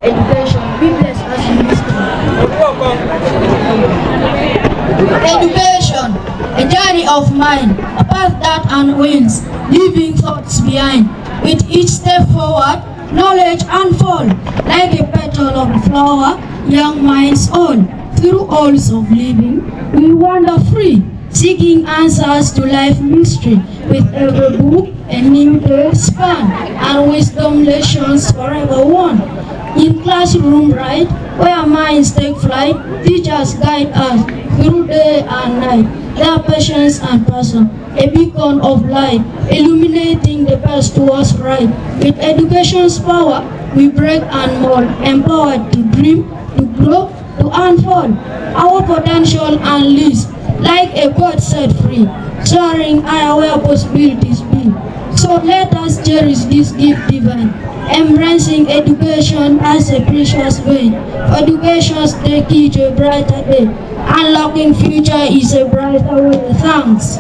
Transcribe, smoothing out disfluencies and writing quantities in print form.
Education, be blessed as you listen. Education, a journey of mind, a path that unwinds, leaving thoughts behind. With each step forward, knowledge unfold, like a petal of a flower, young minds all. Through halls of living, we wander free, seeking answers to life mystery. With every book, a new day span, and wisdom lessons forever won. In classroom, right, where minds take flight, teachers guide us through day and night. Their patience and passion, a beacon of light, illuminating the path towards right. With education's power, we break and mold, empowered to dream, to grow, to unfold. Our potential unleashed, like a bird set free, soaring higher where possibilities be. So let us cherish this gift divine, embracing education as a precious vein. Education's the key to a brighter day. Unlocking future is a brighter way. Thanks.